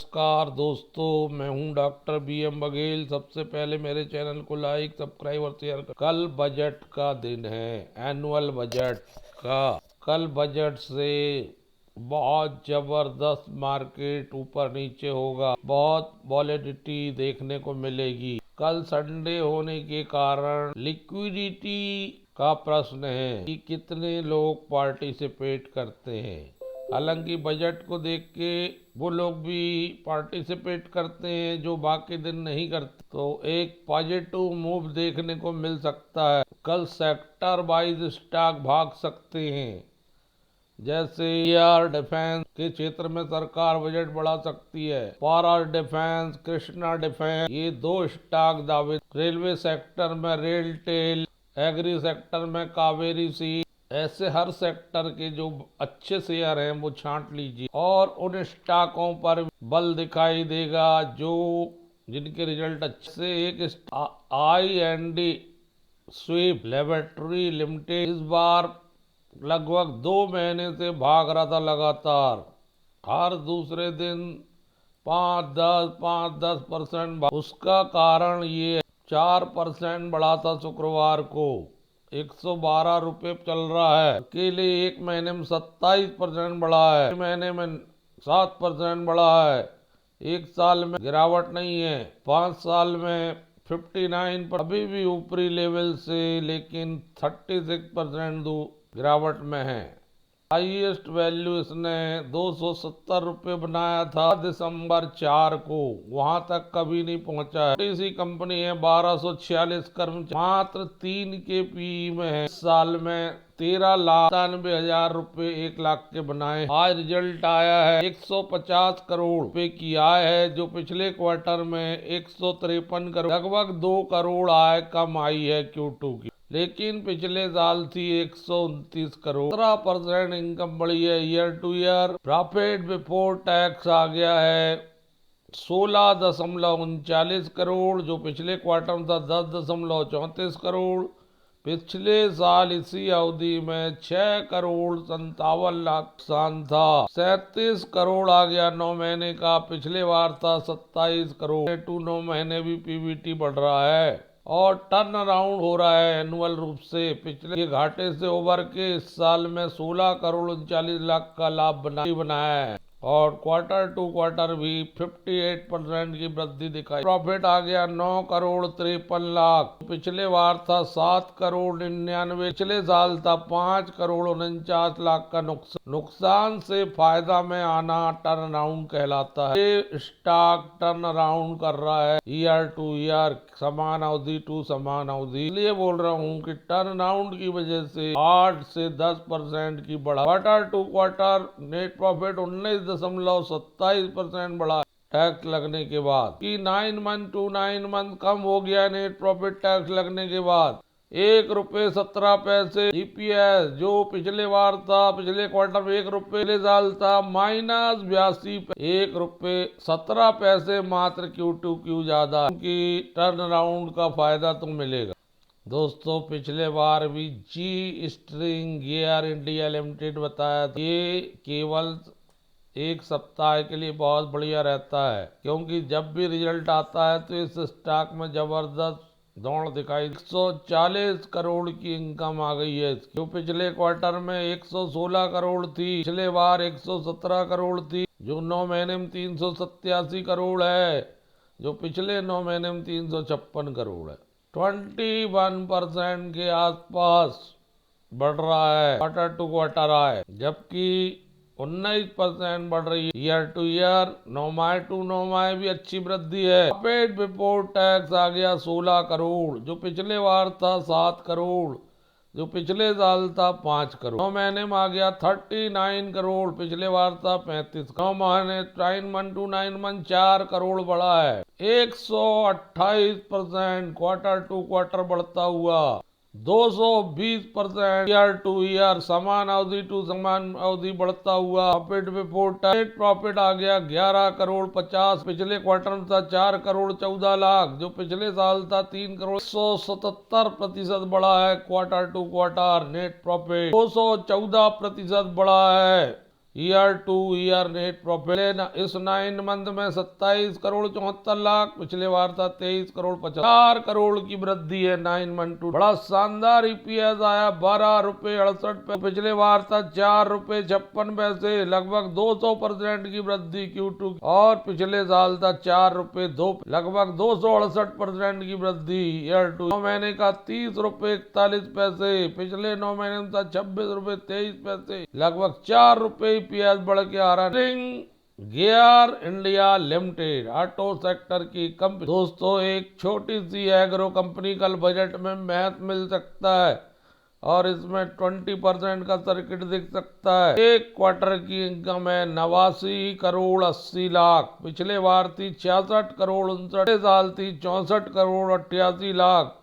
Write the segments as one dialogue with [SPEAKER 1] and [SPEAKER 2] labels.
[SPEAKER 1] नमस्कार दोस्तों, मैं हूं डॉक्टर BM बघेल। सबसे पहले मेरे चैनल को लाइक, सब्सक्राइब और शेयर कर। कल बजट का दिन है, एनुअल बजट का। कल बजट से बहुत जबरदस्त मार्केट ऊपर नीचे होगा, बहुत वॉलेटिलिटी देखने को मिलेगी। कल संडे होने के कारण लिक्विडिटी का प्रश्न है कि कितने लोग पार्टिसिपेट करते हैं। हालांकि बजट को देख के वो लोग भी पार्टिसिपेट करते हैं जो बाकी दिन नहीं करते, तो एक पॉजिटिव मूव देखने को मिल सकता है। कल सेक्टर वाइज स्टॉक भाग सकते हैं, जैसे एयर डिफेंस के क्षेत्र में सरकार बजट बढ़ा सकती है। पारा डिफेंस, कृष्णा डिफेंस, ये दो स्टॉक दावे। रेलवे सेक्टर में रेल टेल, एग्री सेक्टर में कावेरी सी, ऐसे हर सेक्टर के जो अच्छे शेयर हैं वो छांट लीजिए और उन स्टॉकों पर बल दिखाई देगा जो जिनके रिजल्ट अच्छे से। एक IND स्वीप लेबोरेटरी लिमिटेड इस बार लगभग 2 महीने से भाग रहा था लगातार, हर दूसरे दिन 5-10% उसका कारण ये 4% बढ़ा था शुक्रवार को, 112 रुपये चल रहा है। अकेले एक महीने में 27% बढ़ा है, महीने में 7% बढ़ा है। एक साल में गिरावट नहीं है, 5 साल में 59 पर अभी भी ऊपरी लेवल से, लेकिन 36% गिरावट में है। हाईएस्ट वैल्यू इसने 270 रुपये बनाया था दिसंबर 4 को, वहां तक कभी नहीं पहुंचा है। छोटी सी कंपनी है, 1246 कर्मचारी, मात्र 3 के PE में है। इस साल में 13,97,000 रुपये 1 लाख के बनाए। आज रिजल्ट आया है, 150 करोड़ रुपए की आय है, जो पिछले क्वार्टर में 153 करोड़, लगभग 2 करोड़ आय कम आई है Q2 की, लेकिन पिछले साल थी 129 करोड़। 17% इनकम बढ़ी है year to year. Profit before tax आ गया है 16.39 करोड़, जो पिछले क्वार्टर में था 10.34 करोड़। पिछले साल इसी अवधि में 6 करोड़ 57 लाख नुकसान था। 37 करोड़ आ गया 9 महीने का, पिछले बार था 27 करोड़। 9 महीने भी PBT बढ़ रहा है और टर्न अराउंड हो रहा है एनुअल रूप से। पिछले घाटे से उबर के इस साल में 16 करोड़ 39 लाख का लाभ बनाया है और क्वार्टर टू क्वार्टर भी 58% की वृद्धि दिखाई। प्रॉफिट आ गया 9 करोड़ 53 लाख, पिछले बार था 7 करोड़ 99, पिछले साल था 5 करोड़ 49 लाख का नुकसान से फायदा में आना टर्न अराउंड कहलाता है। ये स्टॉक टर्न अराउंड कर रहा है ईयर टू ईयर, समान अवधि टू समान अवधि। इसलिए बोल रहा हूँ कि टर्न अराउंड की वजह से 8 से 10% की बढ़ा। Quarter to quarter net profit 19.27% बढ़ा टैक्स लगने के बाद, कि 9 मंथ टू 9 मंथ कम हो गया नेट प्रॉफिट टैक्स लगने के बाद। ₹1.17 EPS, जो पिछले बार था, पिछले क्वार्टर में ₹1, पिछले साल था -82, ₹1.17 मात्र Q2Q ज्यादा, क्योंकि टर्न अराउंड का फायदा तो मिलेगा। दोस्तों, पिछले बार भी जी स्ट्रिंग गियर इंडिया लिमिटेड बताया था, ये केवल एक सप्ताह के लिए बहुत बढ़िया रहता है, क्योंकि जब भी रिजल्ट आता है तो इस स्टॉक में जबरदस्त दौड़ दिखाई। 140 करोड़ की इनकम आ गई है, जो पिछले क्वार्टर में 116 करोड़ थी, पिछले बार 117 करोड़ थी, जो 9 महीने में 387 करोड़ है, जो पिछले 9 महीने में 356 करोड़ है। 21% के आसपास बढ़ रहा है क्वार्टर टू क्वार्टर आए, जबकि 19% बढ़ रही है ईयर टू ईयर। 9 माह टू 9 माह भी अच्छी वृद्धि है। प्रॉफिट बिफोर टैक्स आ गया 16 करोड़, जो पिछले बार था 7 करोड़, जो पिछले साल था 5 करोड़। 9 महीने में आ गया 39 करोड़, पिछले बार था 35 करोड़। 9 महीने 9 मंथ टू 9 मंथ 4 करोड़ बढ़ा है, 128% क्वार्टर टू क्वार्टर बढ़ता हुआ, 220% ईयर टू ईयर, समान अवधि टू समान अवधि बढ़ता हुआ। प्रॉफिट बिफोर टैक्स प्रॉफिट आ गया 11 करोड़ 50, पिछले क्वार्टर में था 4 करोड़ 14 लाख, जो पिछले साल था 3 करोड़। 177% बढ़ा है quarter to quarter net profit, 214% बढ़ा है year to year net profit इस 9 मंथ में 27 करोड़ 74 लाख, पिछले बार था 23 करोड़ 4 करोड़ की वृद्धि है 9 मंथ टू। बड़ा शानदार ईपीएस आया 12 रुपए 68 पिछले बार था 4 रुपए 56 पैसे, लगभग 200% की वृद्धि Q2 और पिछले साल था 4 रुपए 2 लगभग 268% की वृद्धि ईयर टू। 9 महीने का 30 रुपए 41 पैसे, पिछले 9 महीने में था 26 रुपए 23 पैसे, लगभग 4 रुपए ईपीएस बढ़ के आ रहा है। Gear India limited auto sector की कंपनी। दोस्तों एक छोटी सी एग्रो कंपनी कल बजट में मैथ मिल सकता है और इसमें 20% का सर्किट दिख सकता है। एक क्वार्टर की इनकम है 89 करोड़ 80 लाख, पिछले बार थी 66 करोड़ 59, साल थी 64 करोड़ 88 लाख।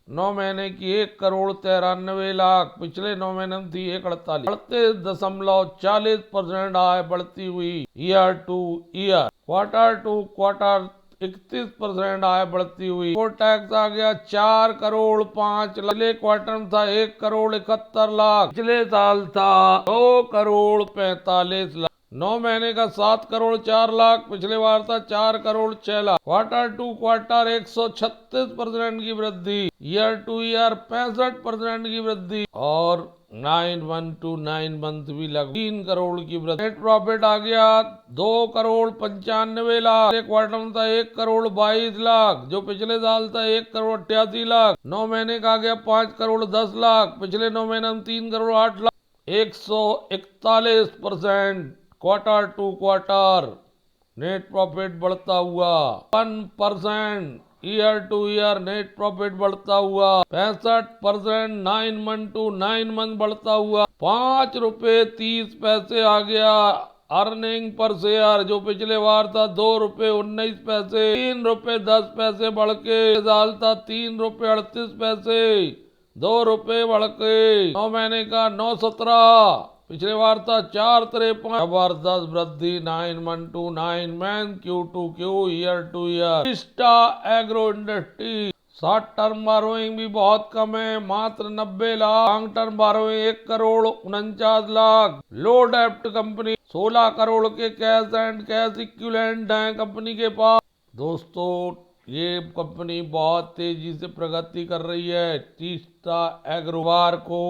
[SPEAKER 1] 9 महीने की 1 करोड़ 93 लाख, पिछले 9 महीने में थी 38.40% आय बढ़ती हुई year to year. Quarter to quarter 31% आय बढ़ती हुई। टैक्स आ गया 4 करोड़ 5 लाख, पिछले क्वार्टर में था 1 करोड़ 71 लाख, पिछले साल था 2 करोड़ 45 लाख। 9 महीने का 7 करोड़ 4 लाख, पिछले बार था 4 crore 6 lakh. Quarter to quarter 136% की वृद्धि, ईयर टू ईयर 65% की वृद्धि और 9 मंथ टू 9 मंथ भी लगभग 3 करोड़ की वृद्धि। नेट प्रॉफिट आ गया 2 करोड़ 95 लाख, क्वार्टर में था 1 करोड़ 22 लाख, जो पिछले साल था 1 करोड़ 88 लाख। 9 महीने का आ गया 5 करोड़ 10 लाख, पिछले 9 महीने में 3 crore 8 lakh, 141% quarter to quarter net profit बढ़ता हुआ। 1% year to year net profit बढ़ता हुआ। 65% 9 मंथ टू 9 मंथ बढ़ता हुआ। 5 रुपए 30 पैसे आ गया अर्निंग पर शेयर, जो पिछले बार था 2 रुपए 19 पैसे, 3 रुपए 10 पैसे बढ़ के साल था 3 रुपए 38 पैसे, 2 रुपए बढ़ के 9 महीने का 9.17, पिछले बार था 4.53। जबरदस्त वृद्धि 9 month to 9 month Q2Q year to year. Krista agro industry short term borrowing भी बहुत कम है, मात्र 90 lakh. Long term borrowing 1 crore 49 lakh. Low डेप्ट कंपनी 16 करोड़ के कैश एंड कैश इक्विवेलेंट है कंपनी के पास। दोस्तों ये कंपनी बहुत तेजी से प्रगति कर रही है। टीस्टा एग्रोवार को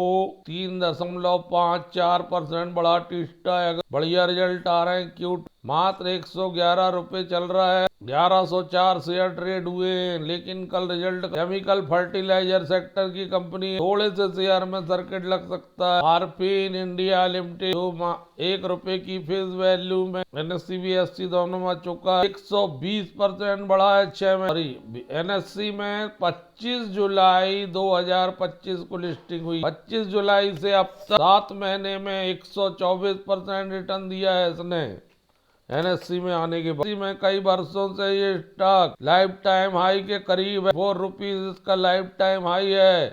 [SPEAKER 1] 3.54% बढ़ा। टीस्टा एग्रो बढ़िया रिजल्ट आ रहे हैं। क्यूट मात्र 111 रुपए चल रहा है, 1104 शेयर ट्रेड हुए, लेकिन कल रिजल्ट केमिकल फर्टिलाइजर सेक्टर की कंपनी, थोड़े से शेयर में सर्किट लग सकता है। आरपीन इंडिया लिमिटेड जो 1 रुपए की फेस वैल्यू में NSE BSE दोनों में चुका 120% बढ़ा है 6 में। NSE में 25 जुलाई 2025 को लिस्टिंग हुई। 25 जुलाई से अब तक 7 महीने में 124% रिटर्न दिया है इसने NSE में आने के बाद। में कई वर्षों से ये स्टॉक लाइफ टाइम हाई के करीब है। 4 रुपीज इसका लाइफ टाइम हाई है।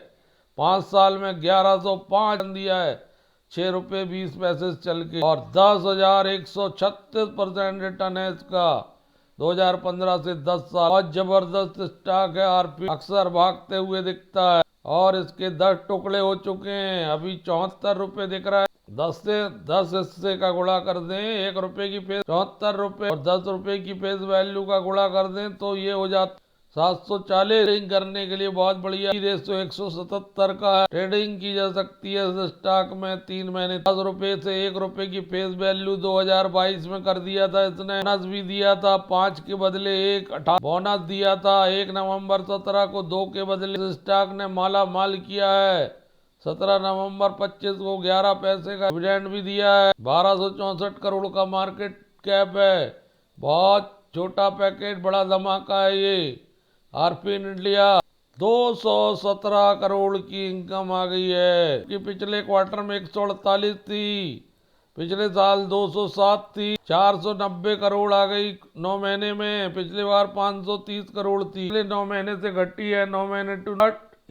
[SPEAKER 1] 5 साल में 1105 दिया है, 6 रुपए 20 पैसे चल के, और 10,136% रिटर्न है इसका 2015 से 10 साल। बहुत जबरदस्त स्टॉक है। आरपी अक्सर भागते हुए दिखता है और इसके 10 टुकड़े हो चुके हैं, अभी 74 रुपए दिख रहा है। 10 से 10 हिस्से का गुणा कर दें, 1 रुपए की फेस 74 रुपए और 10 रुपए की फेस वैल्यू का गुणा कर दें तो ये हो जाता 740। ट्रेडिंग करने के लिए बहुत बढ़िया। रेशियो 177 का है। ट्रेडिंग की जा सकती है इस स्टॉक में 3 महीने। 10 रुपए से 1 रुपए की फेस वैल्यू 2022 में कर दिया था इसने। बोनस भी दिया था 5 के बदले 1, 18 बोनस दिया था 1 नवंबर 17 को 2 के बदले। स्टॉक ने माला माल किया है। 17 नवंबर 25 को 11 पैसे का डिविडेंड भी दिया है। 1264 करोड़ का मार्केट कैप है। बहुत छोटा पैकेट, बड़ा धमाका है ये। आरपीन इंडिया 217 करोड़ की इनकम आ गई है कि पिछले क्वार्टर में 148 थी, पिछले साल 207 थी, 490 करोड़ आ गई 9 महीने में। पिछले बार 530 करोड़ थी, पिछले 9 महीने से घटी है। 9 महीने टू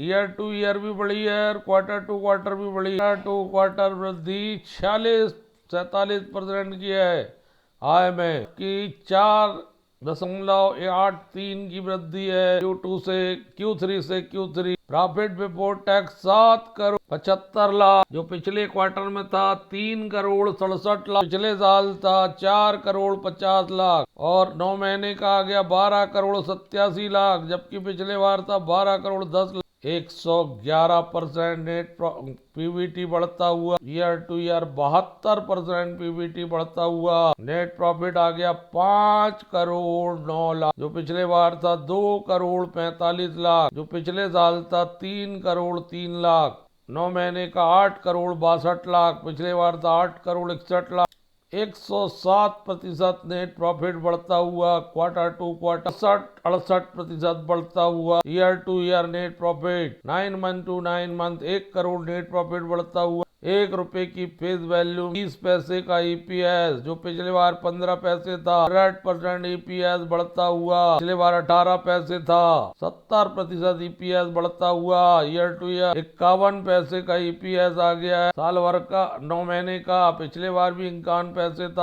[SPEAKER 1] ईयर टू ईयर भी बढ़ी है और क्वार्टर टू क्वार्टर भी बढ़ी है। टू क्वार्टर वृद्धि 46-47% की है। आय में की 4.83 की वृद्धि है Q3 से Q3 profit before tax 7 crore 75 lakh, जो पिछले क्वार्टर में था 3 करोड़ 67 लाख, पिछले साल था 4 करोड़ 50 लाख, और 9 महीने का आ गया 12 करोड़ 87 लाख, जबकि पिछले बार था 12 करोड़ 10 लाख। 111% नेट पीवीटी बढ़ता हुआ, ईयर टू ईयर 72% पीवीटी बढ़ता हुआ। नेट प्रॉफिट आ गया 5 करोड़ 9 लाख, जो पिछले बार था 2 करोड़ 45 लाख, जो पिछले साल था 3 करोड़ 3 लाख। 9 महीने का 8 करोड़ 62 लाख, पिछले बार था 8 करोड़ 61 लाख। 107% नेट प्रॉफिट बढ़ता हुआ क्वार्टर टू क्वार्टर, 68% बढ़ता हुआ year to year net profit. 9 month to 9 month 1 crore net profit बढ़ता हुआ। ₹1 की फेस वैल्यू, 30 पैसे का ईपीएस, जो पिछले बार 15 पैसे था। 100% ईपीएस बढ़ता हुआ, पिछले बार 18 पैसे था। 70% ईपीएस बढ़ता हुआ ईयर टू ईयर। 51 पैसे का ईपीएस आ गया है साल भर का, 9 महीने का। पिछले बार भी 51 पैसे था।